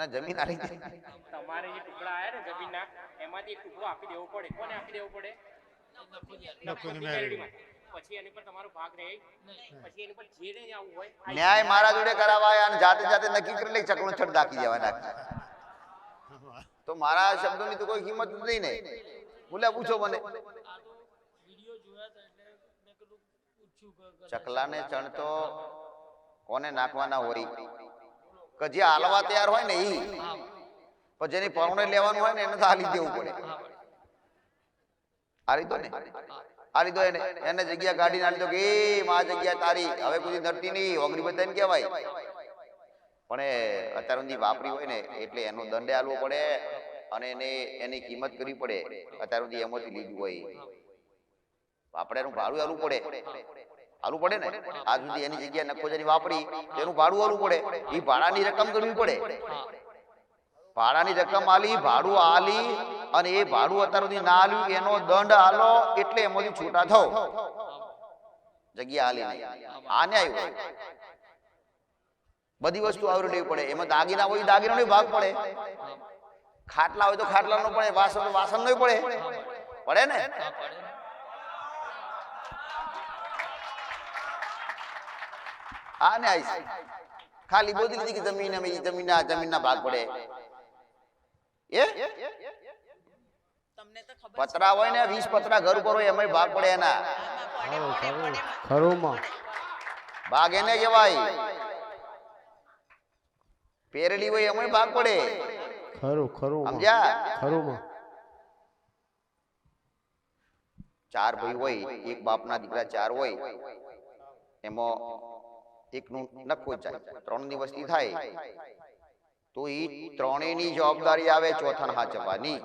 એના જમીન આલી દે. તમારે જે ટુકડા આયા ને જમીનના એમાંથી એક ટુકડો આપી દેવો પડે. કોને આપી દેવો પડે? નખોની મેરડીમાં. પછી એની પર તમારો ભાગ રહે પછી એની પર જે નહીં આવવું હોય ન્યાય મારા જોડે કરાવાય અને જાતે જાતે નક્કી કરી લે ચકણો છડ દાખી દેવાના. તો મારા શબ્દોની તો કોઈ કિંમત નથી ને. બોલ્યા પૂછો મને. ચકલાને ચણ તો કોને નાખવાના હોય કે જે હાલવા તૈયાર હોય ને ઈ, પણ જેની પરણે લેવાનું હોય ને એને તો હાલી દેવું પડે. હાલી દો ને, હાલી દો એને જગ્યા કાઢીને હાલી દો કે એ માં જગ્યા તારી, હવે કોઈ નડતી નહીં, ઓગરી બધાને કહેવાય. પણ એ અત્યાર સુધી વાપરી હોય ને એટલે એનો દંડે હાલવો પડે અને એની કિંમત કરવી પડે. અત્યાર સુધી એમાંથી લીધું હોય આપણે એનું ભાડું હાલવું પડે. હાલવું પડે ને. આજ સુધી એની જગ્યાએ નખો જેની વાપરી એનું ભાડું હાલવું પડે. એ ભાડાની રકમ ગણવી પડે. ભાડાની રકમ આલી, ભાડું આલી અને એ ભાડું અત્યાર સુધી ના આલ્યું એનો દંડ આલો એટલે એમાંથી છૂટા થાવ. જગ્યા આલી નહીં. આ ન્યાય હોય. બધી વસ્તુ આવરી લેવી પડે. એમાં દાગીના હોય દાગીનાનો ભાગ પડે. ખાટલા હોય તો ખાટલાનો પડે, વાસણ વાસણનો પડે. પડે ને. આ ન્યાય ખાલી બોલી લીધી કે જમીન અમે જમીનના ભાગ પડે. એ પતરા હોય ને 20 પતરા ઘર ઉપર હોય એમાં ભાગ પડે. એના ભાગ એને કહેવાય. પેરડી હોય એમાં ભાગ પડે. સમજ્યા? 4 ભાઈ હોય, એક બાપના દીકરા 4 હોય, એમાં એકનું નખો જાય, 3 ની વસ્તી થાય તો એ ત્રણેયની જવાબદારી આવે ચોથાને હાચવવાની,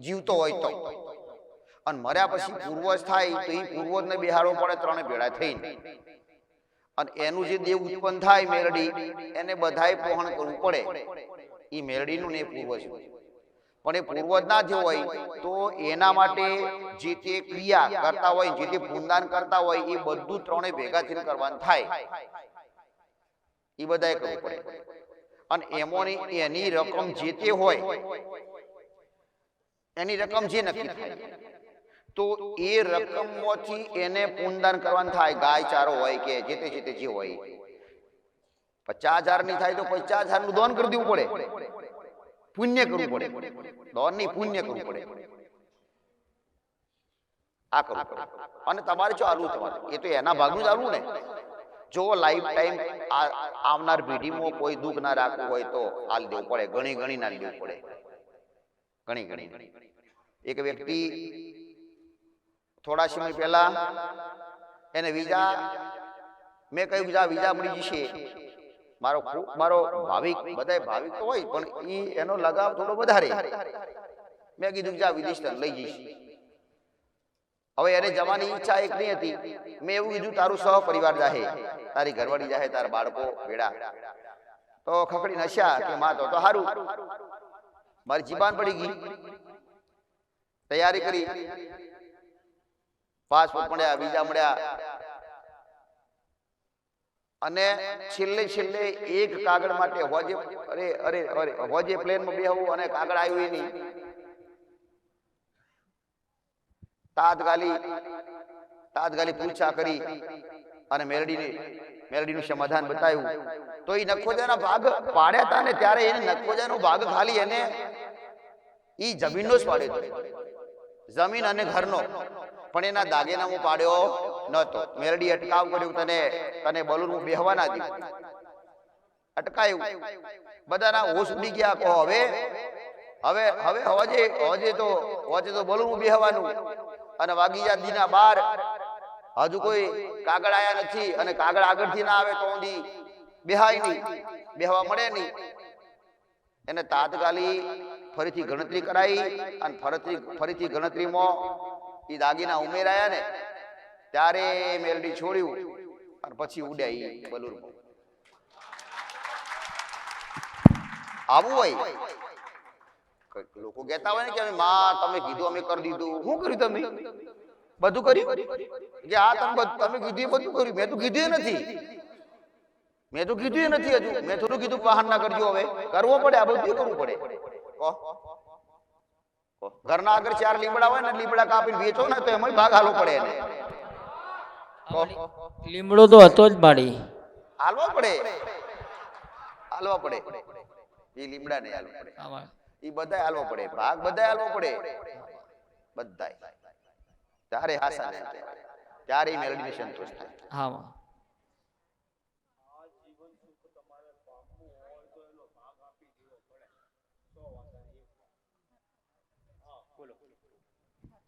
જીવતો હોય તો. અને મર્યા પછી પૂર્વજ થાય તો એ પૂર્વજને બેહાડવો પડે ત્રણે ભેળા થઈને. અને એનું જે દેવ ઉત્પન્ન થાય મેરડી એને બધાય પોહણ કરવું પડે. એ મેરડીનું ને પૂર્વજ. પણ એ પૂર્વજ ના જે હોય તો એના માટે જે તે ક્રિયા કરતા હોય, જે તે પુનદાન કરતા હોય એ બધું ત્રણે ભેગા થઈને કરવાનું થાય. એ બધાએ કરવું પડે. અને એમોની એની રકમ જે તે હોય એની રકમ જે નક્કી થાય તો એ રકમમાંથી એને પુનદાન કરવાનું થાય. ગાય ચારો હોય કે જે તે જે હોય. 50,000 ની થાય તો 50,000 નું દાન કરી દેવું પડે. પુણ્ય કરવું પડે. દાન નહીં, પુણ્ય કરવું પડે. આ કરવું પડે. અને તમારે જો આલવું તમારે એ તો એના ભાગનું જ આલવું ને. જો લાઈફ ટાઈમ આવનાર પેઢીમાં કોઈ દુઃખ ના રાખવું હોય તો હાલ દેવું પડે. ઘણી ઘણી ના દેવું પડે. ઘણી ઘણી. એક વ્યક્તિ થોડા સમય પહેલા એને વિઝા, મેં કહ્યું વિઝા મળી જશે. મારો ભાવિક, બધા ભાવિક તો હોય પણ એનો લગાવ થોડો વધારે. મેં કીધું જા વિદેશ લઈ જઈશ. હવે એને જવાની ઈચ્છા એક નહીં હતી. મેં એવું કીધું તારું સહ પરિવાર જાહે, તારી ઘરવાળી જાહે, તારા બાળકો ભેડા. તો ખખડી નશ્યા કે માં તો સારું. મારી જીબાન પડી ગઈ. તૈયારી કરી, પાસપોર્ટ મળ્યા, વિઝા મળ્યા અને છેલ્લે એક કાગળ માટે હોજે પ્લેનમાં બેહવું અને કાગળ આવ્યું નહીં. તાત્કાલિક પૂછા કરી અને મેરડીનું સમાધાન બતાવ્યું. તો એ નખોજાના ભાગ પાડ્યા હતા ને ત્યારે એને નખોજાનો ભાગ ખાલી એને ઈ જમીનનો જ પાડ્યો હતો, જમીન અને ઘરનો. પણ એના દાગીના હું પાડ્યો નતો. મેરડી અટકાવ કર્યું, તને બલૂન હું બેહવા ના દીધું. અટકાયું. બધાના હોશ ઉડી ગયા. કહો હવે તો બલૂન હું બેહવાનું. અને વાગી ગયા દીના 12. હજુ કોઈ કાગળ આયા નથી અને કાગળ આગળથી ના આવે તો ઊંધી બેહાય નહીં, બેહવા મળે નહીં. એને તાત્કાલિક ફરીથી ગણતરી કરાઈ અને ફરીથી ગણતરીમાં એ દાગીના ઉમેરાયા ને ત્યારે મેરડી છોડ્યું અને પછી ઉડ્યા એ બલૂન. આવું હોય. લોકો કહેતા હોય ને કે માં તમે કીધું અમે કરી દીધું. શું કર્યું તમે? બધું કર્યું કે આ તમે કીધું બધું કર્યું? મેં તો કીધું નથી. મેં તો કીધું એ નથી હજુ. મેં થોડું કીધું વાહન ના કરજો. હવે કરવો પડે, આ બધું કરવું પડે. કહો ઘરના આગળ 4 લીમડા હોય ને, લીમડા કાપીને વેચો ને તો એમાં ભાગ હાલવો પડે એને. લીમડો તો હતો જ મારી. હાલવા પડે, હાલવા પડે. એ લીમડા ને હાલવા પડે, એ બધાય હાલવા પડે, ભાગ બધાય હાલવો પડે, બધાય. ત્યારે આશા ને ત્યારે એ મેળવીને સંતોષ થાય. હા માં.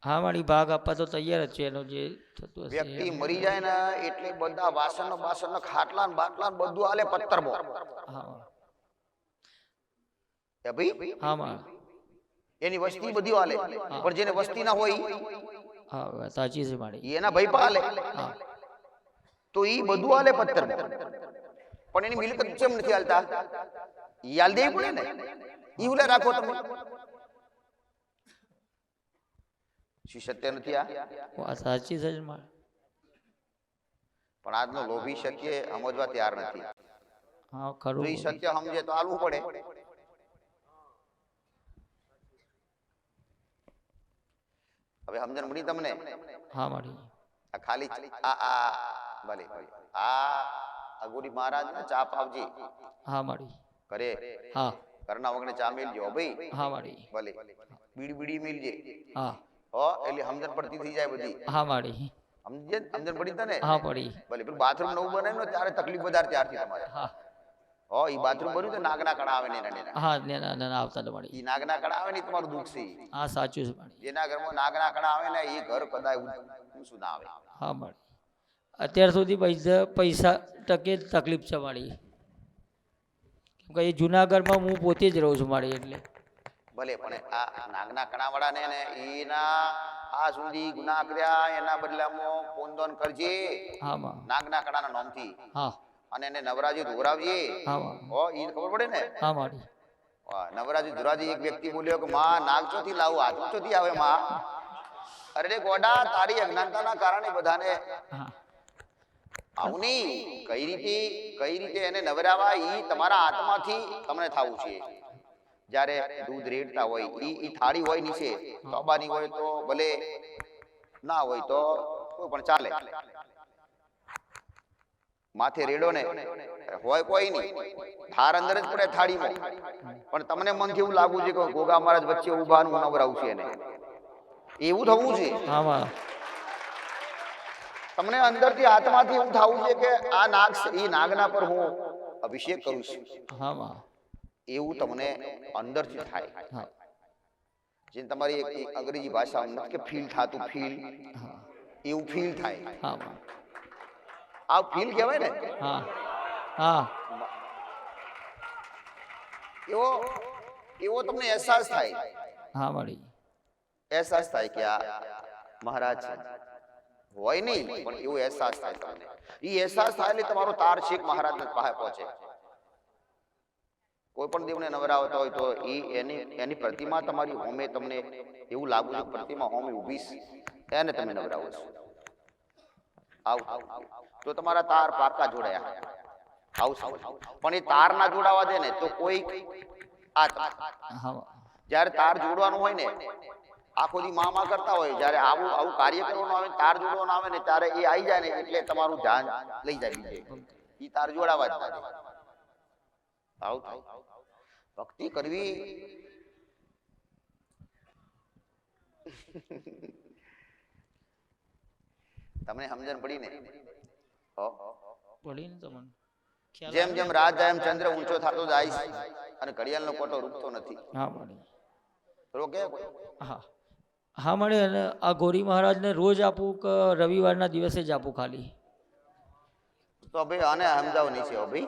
હા મારી ભાગ આપવા તો તૈયાર જ છે. એનો જે થતું હશે વ્યક્તિ મરી જાય ને એટલે બધા વાસણ બાસણ ખાટલા બાટલા બધું હાલે પત્તરમાં. હા એ ભાઈ હા માં. એની વસ્તી બધી હાલે, પણ જેને વસ્તી ના હોય હા વાત સાચી છે મારી. ઈ એના ભાઈ હાલે, હા તો ઈ બધું હાલે પત્તરમાં. પણ એની મિલકત કેમ નથી હાલતા? ઈ હાલ દેવી પડે ને. ઈ ઉલે રાખો તમે. શું સત્ય નથી આ? વાત સાચી છે મારી. પણ આજનો લોભી સત્ય સમજવા તૈયાર નથી. હા તો ખરું. ઈ સત્ય સમજે તો હાલવું પડે. હવે સમજણ પડી તમને? હા મારી. આ ખાલી આ ભલે ભલે આ અગોરી મહારાજ ને ચા પાવજી. હા મારી. કરે હા ઘરના વગણે ચા મેલજો ભાઈ. હા મારી. ભલે બીડી બીડી મેલજે. હા હો એટલે સમજણ પડતી થઈ જાય બધી. હા મારી. સમજણ પડી તને? હા પડી. ભલે પેલું બાથરૂમ નવું બનાવ્યું ને ત્યારે તકલીફ વધારે ત્યારથી તમારે. હા હો ઈ બાથરૂમ બન્યું તો નાગના કડા આવે ને એના. હા ના આવતા તો મારી. ઈ નાગના કડા આવે ને ઈ તમારું દુઃખ છે. હા સાચું છે મારી. જેના ઘરમાં નાગના કડા આવે ને એ ઘર કદાય ઊંચું ના આવે. હા મારી. અત્યાર સુધી પૈસા ટકે જ તકલીફ છે મારી. કેમ કે એ જુનાગઢમાં હું પોતે જ રહું છું મારી. એટલે ભલે પણ આ નાગના કણાવાળા ને એના આ સુધી ગુનાહ કર્યા એના બદલામાં પોંદોન કરજે. હા માં. નાગના કણાના નામથી. હા અને એને નવરાજી ધોરાવજે. હા માં. હો ઈ ખબર પડે ને? હા મારી. વાહ નવરાજી ધોરાજી. એક વ્યક્તિ બોલ્યો કે માં નાગ ચોથી લાવું, હાથ ચોથી આવે માં? અરે ગોડા તારી અજ્ઞાનતાના કારણે બધાને હા આવું નહીં. કઈ રીતે એને નવરાવા ઈ તમારા આત્માથી તમને થાવું છે. જ્યારે દૂધ રેડતા હોય ઈ થાળી હોય નીચે તોબાની હોય તો ભલે, ના હોય તો કોઈ પણ ચાલે. માથે રેડો ને હોય કોઈ નહીં, થાર અંદર જ પડે થાળીમાં. પણ તમને મનથી એવું લાગવું છે કે ગોગા મહારાજ વચ્ચે ઊભા હું નવરાવું છે એને. એવું થવું છે. હા માં. તમને અંદરથી આત્માથી એવું થવું છે કે આ નાગ ઈ નાગના પર હું અભિષેક કરું છું. હા માં. એવું તમને અંદરથી થાય. હા જે તમારી એક અંગ્રેજી ભાષામાં નથી કે ફીલ થાતું, ફીલ હા એવું ફીલ થાય. હા માં. આ ફીલ કહેવાય ને. હા હા એવો તમને અહેસાસ થાય. હા મારી. અહેસાસ થાય કે આ મહારાજ છે. હોય નહીં પણ એવો અહેસાસ થાય તમને. એ અહેસાસ થાય એટલે તમારો તાર છેક મહારાજના પાસે પહોંચે. કોઈ પણ દેવને નવરાવતા હોય તો એની પ્રતિમા તમારી હોમે તમને એવું લાગુ છે પ્રતિમા હોમે ઊભી છે એને તમે નવરાવો છો. આવું તો તમારા તાર પાકા જોડાયા. આવું પણ એ તાર ના જોડાવા દે ને તો કોઈ જ્યારે તાર જોડવાનું હોય ને આખો દી મામા કરતા હોય, જ્યારે આવું કાર્ય કરવાનું આવે તાર જોડવાનું આવે ને ત્યારે એ આવી જાય ને એટલે તમારું ધ્યાન લઈ જાય બીજે. એ તાર જોડાવા જ થાય. આવું થાય. ભક્તિ કરવી તમને સમજણ પડી ને? પડી ને તમને. જેમ જેમ રાત જાય એમ ચંદ્ર ઊંચો થતો જાય અને ઘડિયાળનો કોટો રૂકતો નથી. હા મળી. રોકે? હા હા મળે. અને આ ગોરી મહારાજને રોજ આપું કે રવિવારના દિવસે જ આપું ખાલી? તો ભાઈ આને સમજાવ નહીં છે ભાઈ.